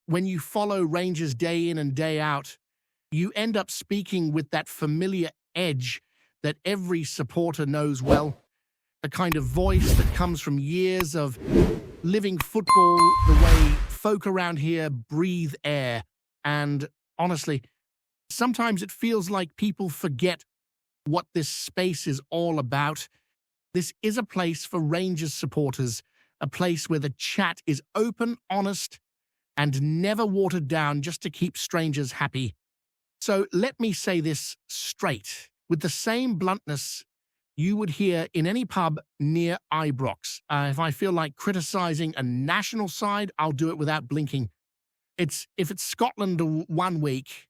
when you follow Rangers day in and day out, you end up speaking with that familiar edge that every supporter knows well, a kind of voice that comes from years of living football the way folk around here breathe air. And honestly, sometimes it feels like people forget what this space is all about. This is a place for Rangers supporters, a place where the chat is open, honest, and never watered down just to keep strangers happy. So let me say this straight, with the same bluntness you would hear in any pub near Ibrox. If I feel like criticizing a national side, I'll do it without blinking. If it's Scotland one week,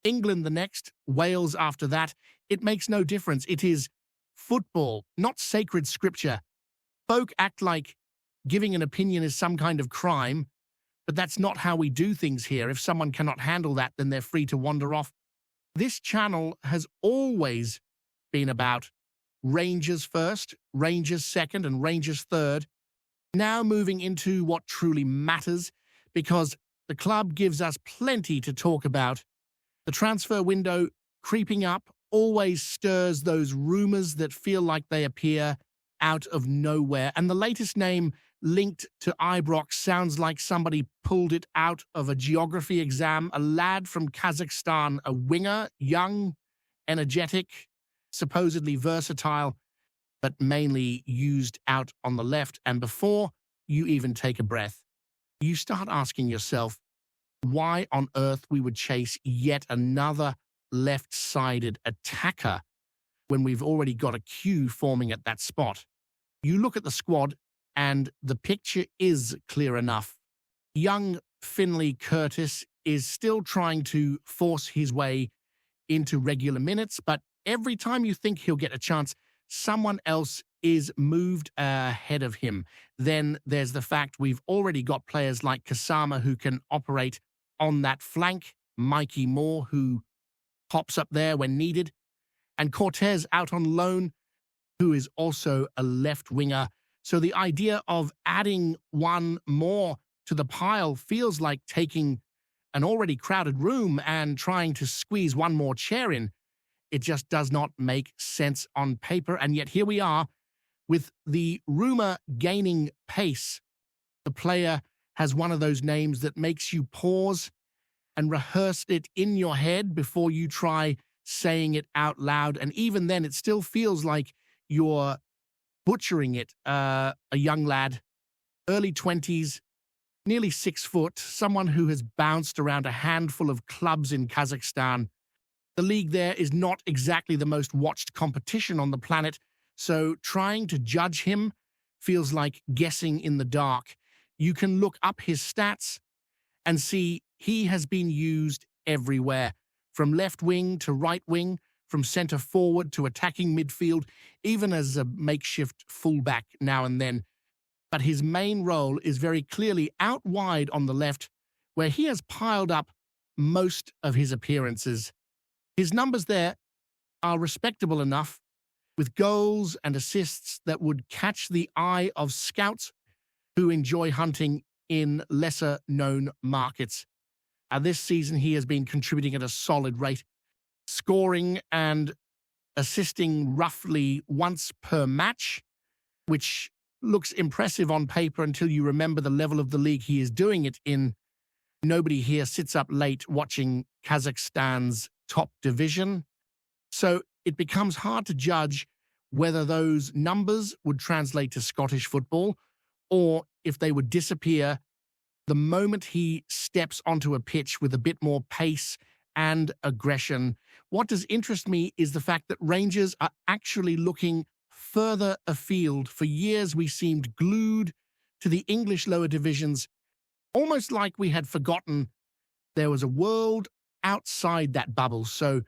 England the next, Wales after that, it makes no difference. It is football, not sacred scripture. Folk act like giving an opinion is some kind of crime, but that's not how we do things here. If someone cannot handle that, then they're free to wander off. This channel has always been about Rangers first, Rangers second, and Rangers third. Now moving into what truly matters, because the club gives us plenty to talk about. The transfer window creeping up always stirs those rumors that feel like they appear out of nowhere. And the latest name linked to Ibrox sounds like somebody pulled it out of a geography exam. A lad from Kazakhstan, a winger, young, energetic, supposedly versatile, but mainly used out on the left. And before you even take a breath, you start asking yourself why on earth we would chase yet another left-sided attacker when we've already got a queue forming at that spot. You look at the squad and the picture is clear enough. Young Finlay Curtis is still trying to force his way into regular minutes, but every time you think he'll get a chance, someone else is moved ahead of him. Then there's the fact we've already got players like Kasama who can operate on that flank, Mikey Moore who pops up there when needed, and Cortez out on loan, who is also a left winger. So the idea of adding one more to the pile feels like taking an already crowded room and trying to squeeze one more chair in. It just does not make sense on paper, and yet here we are with the rumor gaining pace. The player has one of those names that makes you pause and rehearse it in your head before you try saying it out loud, and even then it still feels like you're butchering it. A young lad, early 20s, nearly 6 foot, someone who has bounced around a handful of clubs in Kazakhstan. The league there is not exactly the most watched competition on the planet, so trying to judge him feels like guessing in the dark. You can look up his stats and see he has been used everywhere, from left wing to right wing, from centre forward to attacking midfield, even as a makeshift fullback now and then. But his main role is very clearly out wide on the left, where he has piled up most of his appearances. His numbers there are respectable enough, with goals and assists that would catch the eye of scouts who enjoy hunting in lesser-known markets. This season, he has been contributing at a solid rate, scoring and assisting roughly once per match, which looks impressive on paper until you remember the level of the league he is doing it in. Nobody here sits up late watching Kazakhstan's top division, so it becomes hard to judge whether those numbers would translate to Scottish football or if they would disappear the moment he steps onto a pitch with a bit more pace and aggression. What does interest me is the fact that Rangers are actually looking further afield. For years, we seemed glued to the English lower divisions, almost like we had forgotten there was a world outside that bubble. So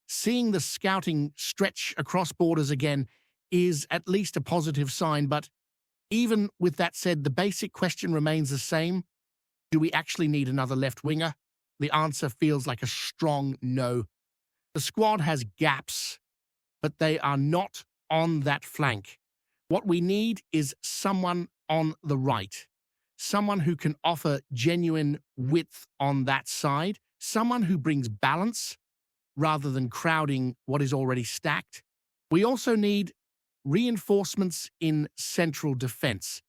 seeing the scouting stretch across borders again is at least a positive sign. But even with that said, the basic question remains the same. Do we actually need another left winger? The answer feels like a strong no. The squad has gaps, but they are not on that flank. What we need is someone on the right. someone who can offer genuine width on that side, someone who brings balance rather than crowding what is already stacked. We also need reinforcements in central defense,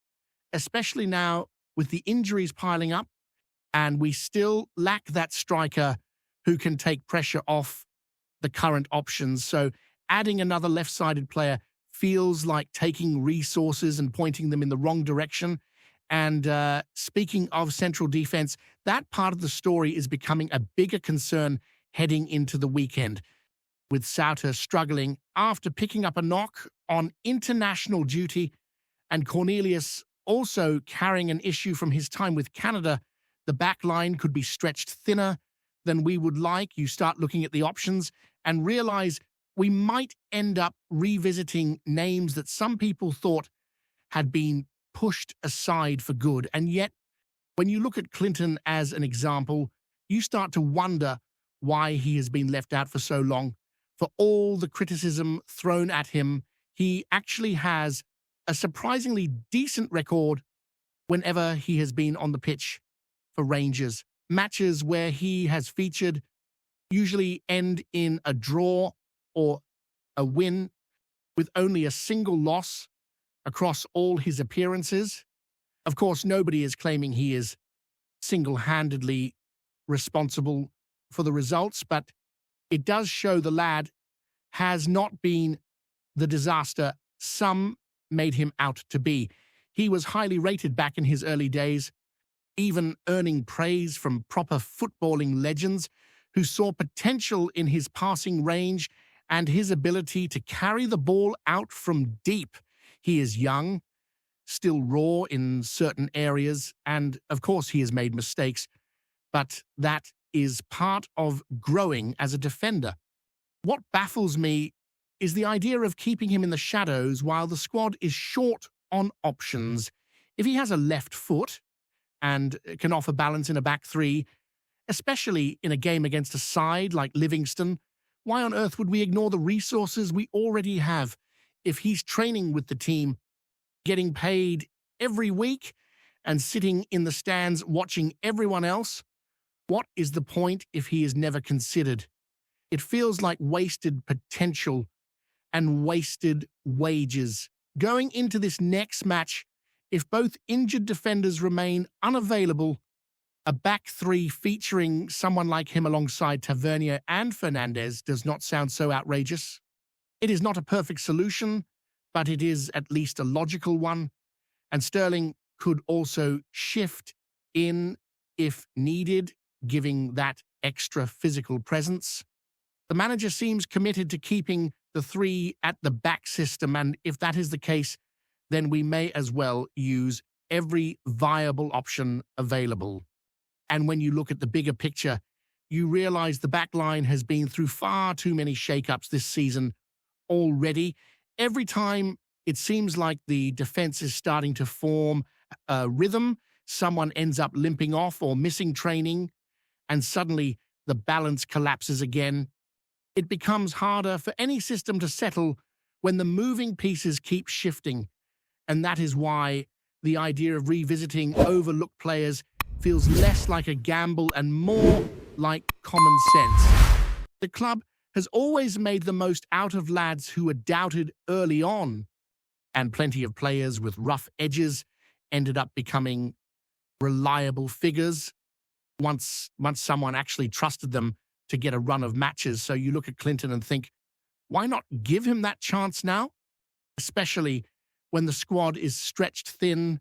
especially now with the injuries piling up, and we still lack that striker who can take pressure off the current options. So adding another left-sided player feels like taking resources and pointing them in the wrong direction. And speaking of central defense, that part of the story is becoming a bigger concern heading into the weekend, with Souter struggling after picking up a knock on international duty and Cornelius also carrying an issue from his time with Canada. The back line could be stretched thinner than we would like. You start looking at the options and realize we might end up revisiting names that some people thought had been pushed aside for good. And yet, when you look at Clinton as an example, you start to wonder why he has been left out for so long. For all the criticism thrown at him, he actually has a surprisingly decent record whenever he has been on the pitch for Rangers. Matches where he has featured usually end in a draw or a win, with only a single loss across all his appearances. Of course, nobody is claiming he is single-handedly responsible for the results, but it does show the lad has not been the disaster some made him out to be. He was highly rated back in his early days, even earning praise from proper footballing legends who saw potential in his passing range and his ability to carry the ball out from deep. He is young, still raw in certain areas, and of course he has made mistakes, but that is part of growing as a defender. What baffles me is the idea of keeping him in the shadows while the squad is short on options. If he has a left foot and can offer balance in a back three, especially in a game against a side like Livingston, why on earth would we ignore the resources we already have? If he's training with the team, getting paid every week, and sitting in the stands watching everyone else, what is the point if he is never considered? It feels like wasted potential and wasted wages. Going into this next match, if both injured defenders remain unavailable, a back three featuring someone like him alongside Tavernier and Fernandez does not sound so outrageous. It is not a perfect solution, but it is at least a logical one, and Sterling could also shift in if needed, giving that extra physical presence. The manager seems committed to keeping the three at the back system, and if that is the case, then we may as well use every viable option available. And when you look at the bigger picture, you realize the back line has been through far too many shakeups this season already. Every time it seems like the defense is starting to form a rhythm, someone ends up limping off or missing training, and suddenly the balance collapses again. It becomes harder for any system to settle when the moving pieces keep shifting, and that is why the idea of revisiting overlooked players feels less like a gamble and more like common sense. The club has always made the most out of lads who were doubted early on, and plenty of players with rough edges ended up becoming reliable figures once someone actually trusted them to get a run of matches. So you look at Clinton and think, why not give him that chance now? Especially when the squad is stretched thin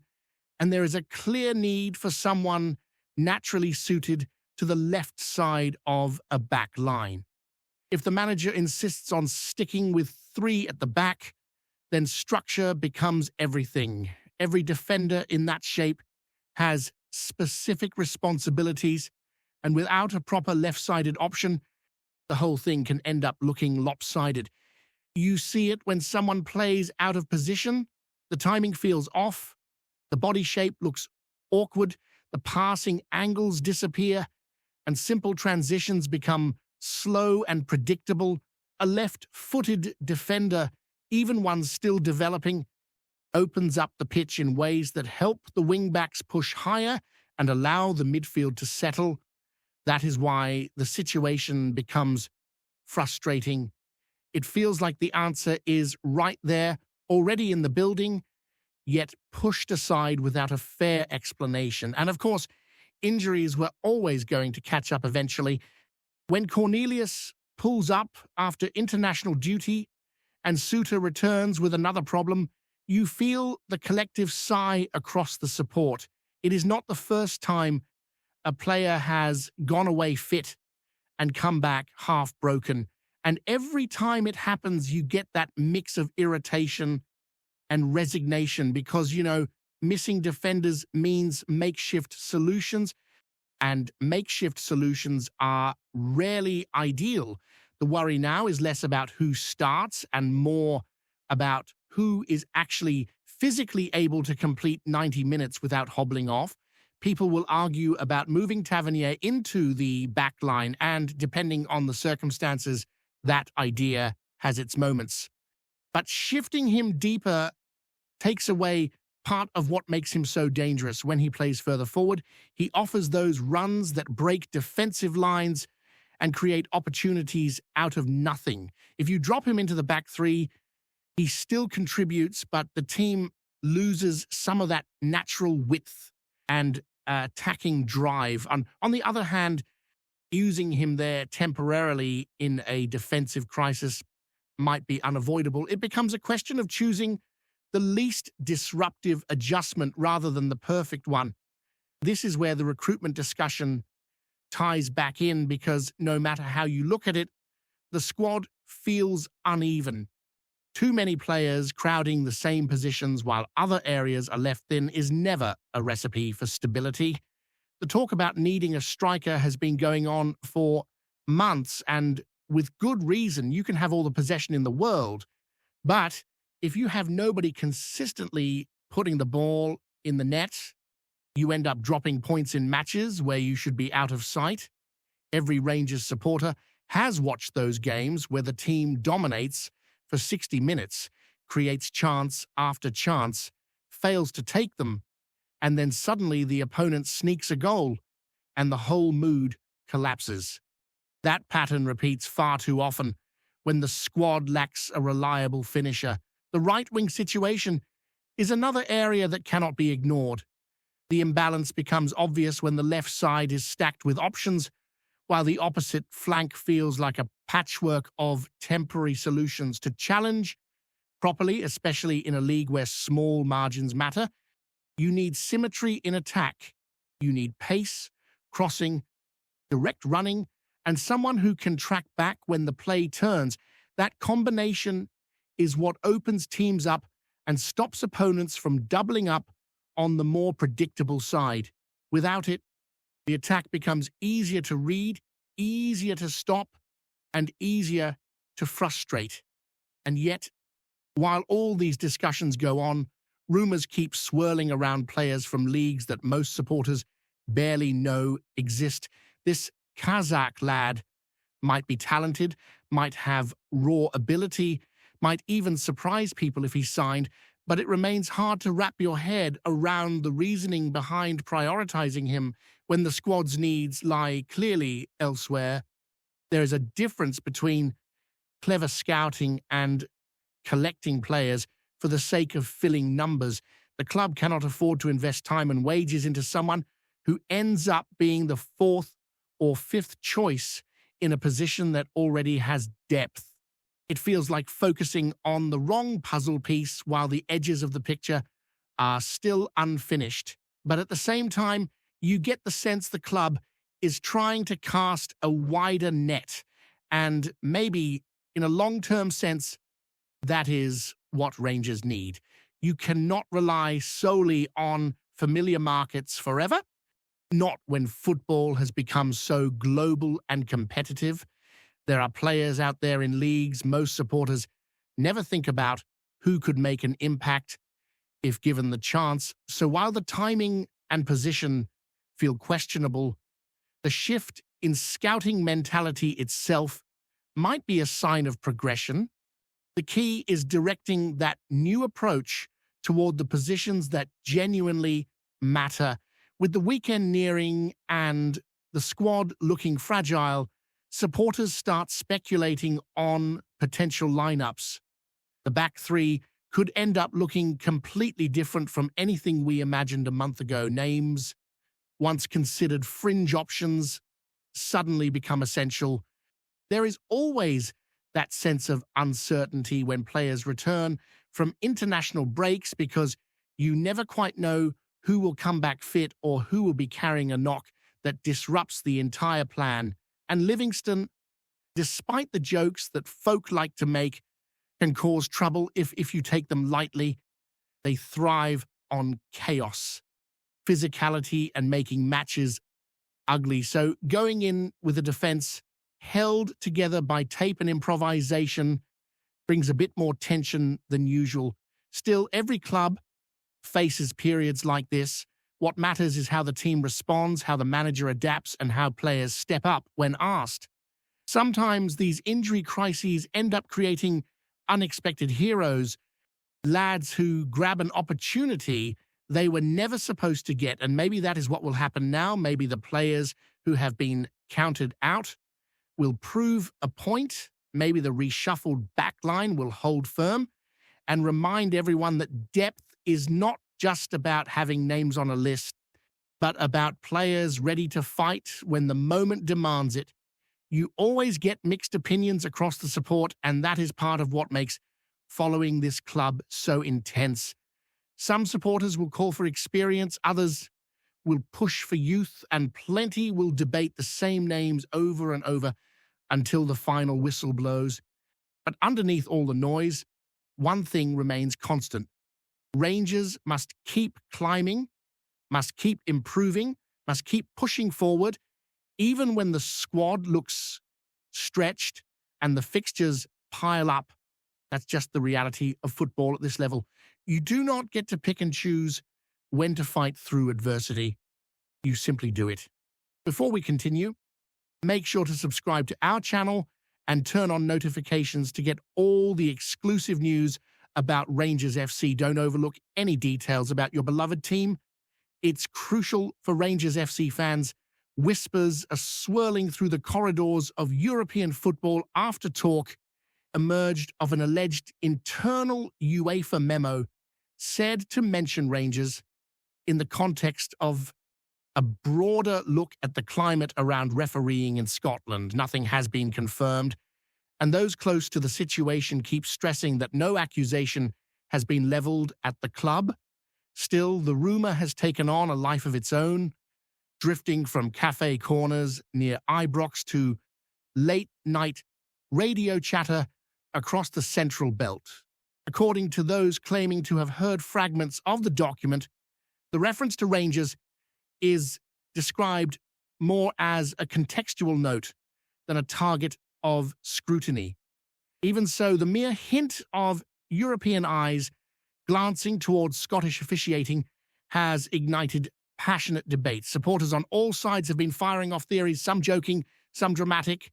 and there is a clear need for someone naturally suited to the left side of a back line. If the manager insists on sticking with three at the back, then structure becomes everything. Every defender in that shape has specific responsibilities, and without a proper left-sided option, the whole thing can end up looking lopsided. You see it when someone plays out of position, the timing feels off, the body shape looks awkward, the passing angles disappear, and simple transitions become slow and predictable. A left-footed defender, even one still developing, opens up the pitch in ways that help the wing-backs push higher and allow the midfield to settle. That is why the situation becomes frustrating. It feels like the answer is right there, already in the building, yet pushed aside without a fair explanation. And of course, injuries were always going to catch up eventually. When Cornelius pulls up after international duty and Suter returns with another problem, you feel the collective sigh across the support. It is not the first time a player has gone away fit and come back half broken. And every time it happens, you get that mix of irritation and resignation because, missing defenders means makeshift solutions, and makeshift solutions are rarely ideal. The worry now is less about who starts and more about who is actually physically able to complete 90 minutes without hobbling off. People will argue about moving Tavernier into the back line, and depending on the circumstances, that idea has its moments. But shifting him deeper takes away part of what makes him so dangerous. When he plays further forward, he offers those runs that break defensive lines and create opportunities out of nothing. If you drop him into the back three, he still contributes, but the team loses some of that natural width and attacking drive. On the other hand, using him there temporarily in a defensive crisis might be unavoidable. It becomes a question of choosing the least disruptive adjustment rather than the perfect one. This is where the recruitment discussion ties back in, because no matter how you look at it, the squad feels uneven. Too many players crowding the same positions while other areas are left thin is never a recipe for stability. The talk about needing a striker has been going on for months, and with good reason. You can have all the possession in the world, but if you have nobody consistently putting the ball in the net, you end up dropping points in matches where you should be out of sight. Every Rangers supporter has watched those games where the team dominates for 60 minutes, creates chance after chance, fails to take them, and then suddenly the opponent sneaks a goal, and the whole mood collapses. That pattern repeats far too often when the squad lacks a reliable finisher. The right-wing situation is another area that cannot be ignored. The imbalance becomes obvious when the left side is stacked with options, while the opposite flank feels like a patchwork of temporary solutions. To challenge properly, especially in a league where small margins matter, you need symmetry in attack. You need pace, crossing, direct running, and someone who can track back when the play turns. That combination is what opens teams up and stops opponents from doubling up on the more predictable side. Without it, the attack becomes easier to read, easier to stop, and easier to frustrate. And yet, while all these discussions go on, rumors keep swirling around players from leagues that most supporters barely know exist. This Kazakh lad might be talented, might have raw ability, might even surprise people if he's signed, but it remains hard to wrap your head around the reasoning behind prioritizing him when the squad's needs lie clearly elsewhere. There is a difference between clever scouting and collecting players for the sake of filling numbers. The club cannot afford to invest time and wages into someone who ends up being the fourth or fifth choice in a position that already has depth. It feels like focusing on the wrong puzzle piece while the edges of the picture are still unfinished. But at the same time, you get the sense the club is trying to cast a wider net. And maybe, in a long-term sense, that is what Rangers need. You cannot rely solely on familiar markets forever, not when football has become so global and competitive. There are players out there in leagues most supporters never think about who could make an impact if given the chance. So while the timing and position feel questionable, the shift in scouting mentality itself might be a sign of progression. The key is directing that new approach toward the positions that genuinely matter. With the weekend nearing and the squad looking fragile, supporters start speculating on potential lineups. The back three could end up looking completely different from anything we imagined a month ago. Names, once considered fringe options, suddenly become essential. There is always that sense of uncertainty when players return from international breaks because you never quite know who will come back fit or who will be carrying a knock that disrupts the entire plan. And Livingston, despite the jokes that folk like to make, can cause trouble if you take them lightly. They thrive on chaos, physicality, and making matches ugly. So going in with a defense held together by tape and improvisation brings a bit more tension than usual. Still, every club faces periods like this. What matters is how the team responds, how the manager adapts, and how players step up when asked. Sometimes these injury crises end up creating unexpected heroes, lads who grab an opportunity they were never supposed to get, and maybe that is what will happen now. Maybe the players who have been counted out will prove a point. Maybe the reshuffled backline will hold firm and remind everyone that depth is not just about having names on a list, but about players ready to fight when the moment demands it. You always get mixed opinions across the support, and that is part of what makes following this club so intense. Some supporters will call for experience, others will push for youth, and plenty will debate the same names over and over until the final whistle blows. But underneath all the noise, one thing remains constant. Rangers must keep climbing, must keep improving, must keep pushing forward, even when the squad looks stretched and the fixtures pile up. That's just the reality of football at this level. You do not get to pick and choose when to fight through adversity. You simply do it. Before we continue, make sure to subscribe to our channel and turn on notifications to get all the exclusive news about Rangers FC. Don't overlook any details about your beloved team. It's crucial for Rangers FC fans. Whispers are swirling through the corridors of European football after talk emerged of an alleged internal UEFA memo said to mention Rangers in the context of a broader look at the climate around refereeing in Scotland. Nothing has been confirmed, and those close to the situation keep stressing that no accusation has been leveled at the club. Still, the rumor has taken on a life of its own, drifting from cafe corners near Ibrox to late-night radio chatter across the Central Belt. According to those claiming to have heard fragments of the document, the reference to Rangers is described more as a contextual note than a target of scrutiny. Even so, the mere hint of European eyes glancing towards Scottish officiating has ignited passionate debate. Supporters on all sides have been firing off theories, some joking, some dramatic,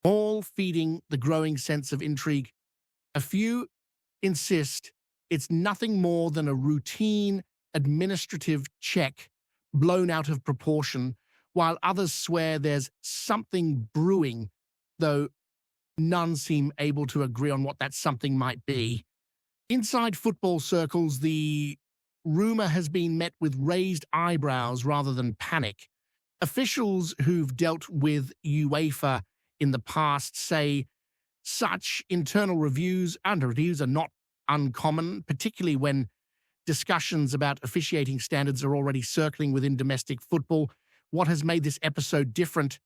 all feeding the growing sense of intrigue. A few insist it's nothing more than a routine administrative check blown out of proportion, while others swear there's something brewing, though none seem able to agree on what that something might be. Inside football circles, the rumor has been met with raised eyebrows rather than panic. Officials who've dealt with UEFA in the past say such internal reviews and reviews are not uncommon, particularly when discussions about officiating standards are already circling within domestic football. What has made this episode different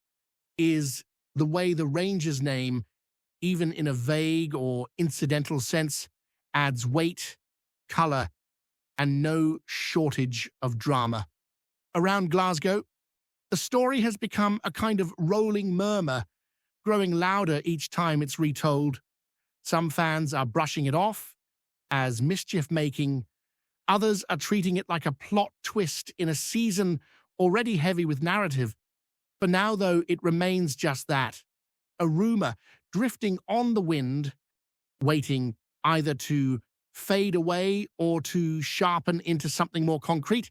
is the way the Rangers name, even in a vague or incidental sense, adds weight, colour, and no shortage of drama. Around Glasgow, the story has become a kind of rolling murmur, growing louder each time it's retold. Some fans are brushing it off as mischief-making. Others are treating it like a plot twist in a season already heavy with narrative. For now, though, it remains just that, a rumour drifting on the wind, waiting either to fade away or to sharpen into something more concrete.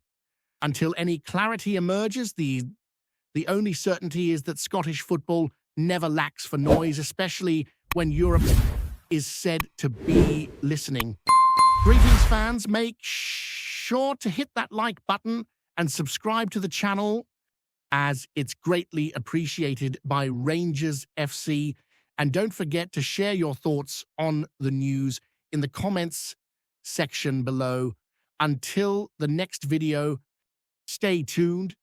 Until any clarity emerges, the only certainty is that Scottish football never lacks for noise, especially when Europe is said to be listening. Greetings, fans. Make sure to hit that like button and subscribe to the channel, as it's greatly appreciated by Rangers FC. And don't forget to share your thoughts on the news in the comments section below. Until the next video, stay tuned.